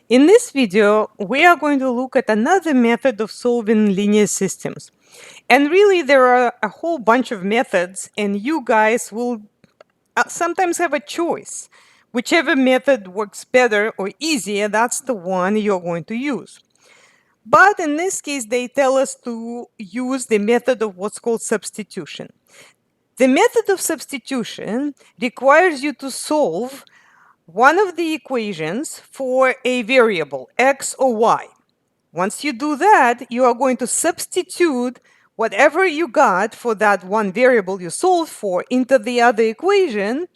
In this video, we are going to look at another method of solving linear systems. And really, there are a whole bunch of methods, and you guys will sometimes have a choice. Whichever method works better or easier, that's the one you're going to use. But in this case, they tell us to use the method of what's called substitution. The method of substitution requires you to solve one of the equations for a variable, x or y. Once you do that, you are going to substitute whatever you got for that one variable you solved for into the other equation,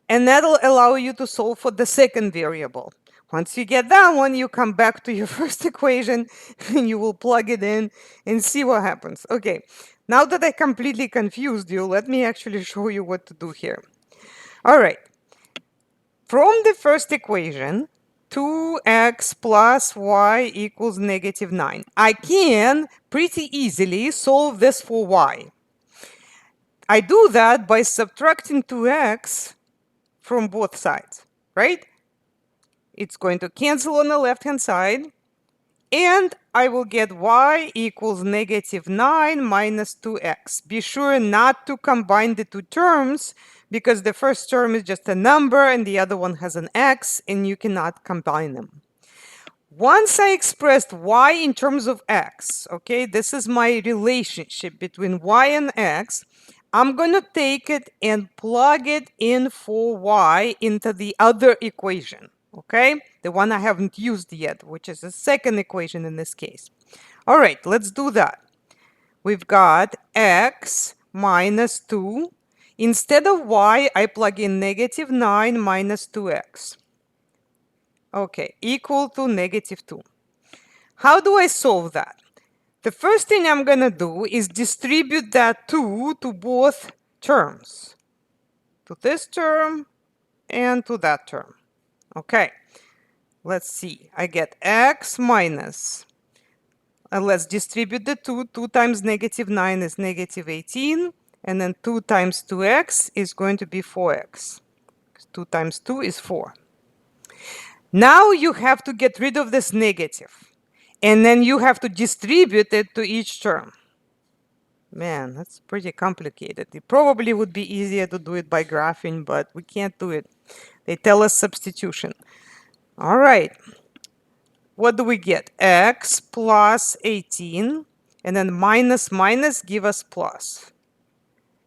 and that'll allow you to solve for the second variable. Once you get that one, you come back to your first equation and you will plug it in and see what happens. Okay, now that I completely confused you, let me actually show you what to do here. All right. From the first equation, 2x plus y equals -9. I can pretty easily solve this for y. I do that by subtracting 2x from both sides, right? It's going to cancel on the left-hand side, and I will get y equals -9 minus 2x. Be sure not to combine the two terms because the first term is just a number and the other one has an x, and you cannot combine them. Once I expressed y in terms of x, okay, this is my relationship between y and x, I'm going to take it and plug it in for y into the other equation, okay? The one I haven't used yet, which is the second equation in this case. All right, let's do that. We've got x minus 2. Instead of y, I plug in -9 minus 2x. Okay, equal to -2. How do I solve that? The first thing I'm going to do is distribute that 2 to both terms. To this term and to that term. Okay, let's see. I get x minus, let's distribute the 2. 2 times -9 is -18. And then 2 times 2x is going to be 4x. 2 times 2 is 4. Now you have to get rid of this negative. And then you have to distribute it to each term. Man, that's pretty complicated. It probably would be easier to do it by graphing, but we can't do it. They tell us substitution. All right. What do we get? X plus 18. And then minus minus give us plus.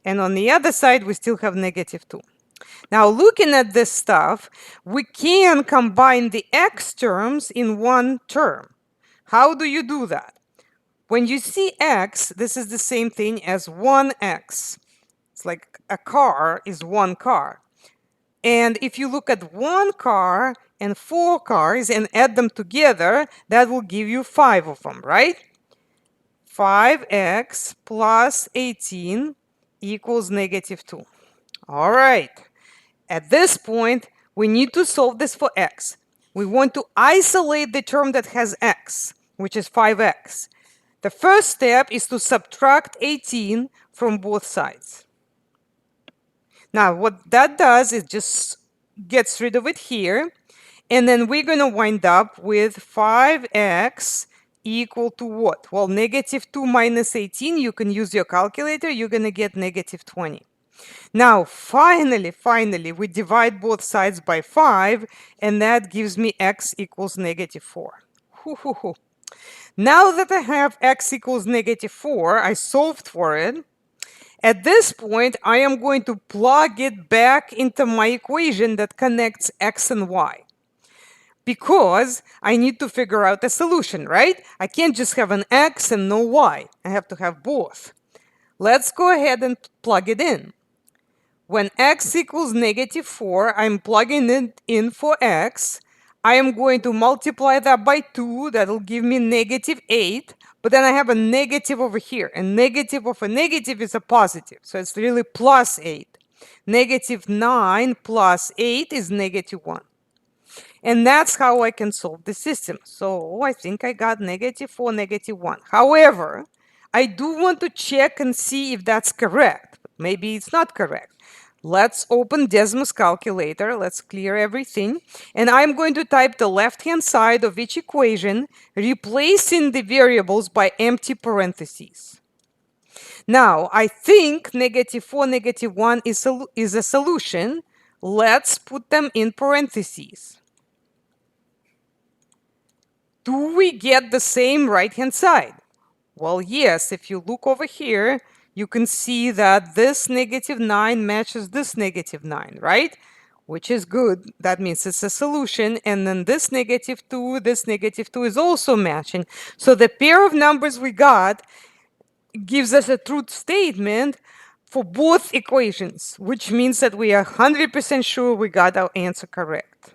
And on the other side, we still have -2. Now, looking at this stuff, we can combine the x terms in one term. How do you do that? When you see x, this is the same thing as 1x. It's like a car is one car. And if you look at one car and 4 cars and add them together, that will give you 5 of them, right? 5x plus 18 equals -2. All right. At this point, we need to solve this for x. We want to isolate the term that has x, which is 5x. The first step is to subtract 18 from both sides. Now, what that does is just gets rid of it here. And then we're going to wind up with 5x equal to what? Well, -2 minus 18, you can use your calculator. You're going to get -20. Now, finally, we divide both sides by 5, and that gives me x equals -4. Now that I have x equals -4, I solved for it. At this point, I am going to plug it back into my equation that connects x and y. Because I need to figure out a solution, right? I can't just have an x and no y. I have to have both. Let's go ahead and plug it in. When x equals -4, I'm plugging it in for x. I am going to multiply that by 2. That'll give me -8. But then I have a negative over here. And negative of a negative is a positive. So it's really plus 8. -9 plus 8 is -1. And that's how I can solve the system. So I think I got -4, -1. However, I do want to check and see if that's correct. Maybe it's not correct. Let's open Desmos calculator. Let's clear everything. And I'm going to type the left-hand side of each equation, replacing the variables by empty parentheses. Now, I think -4, -1 is a solution. Let's put them in parentheses. Do we get the same right-hand side? Well, yes, if you look over here, you can see that this -9 matches this -9, right? Which is good. That means it's a solution. And then this -2, this -2 is also matching. So the pair of numbers we got gives us a truth statement for both equations, which means that we are 100% sure we got our answer correct.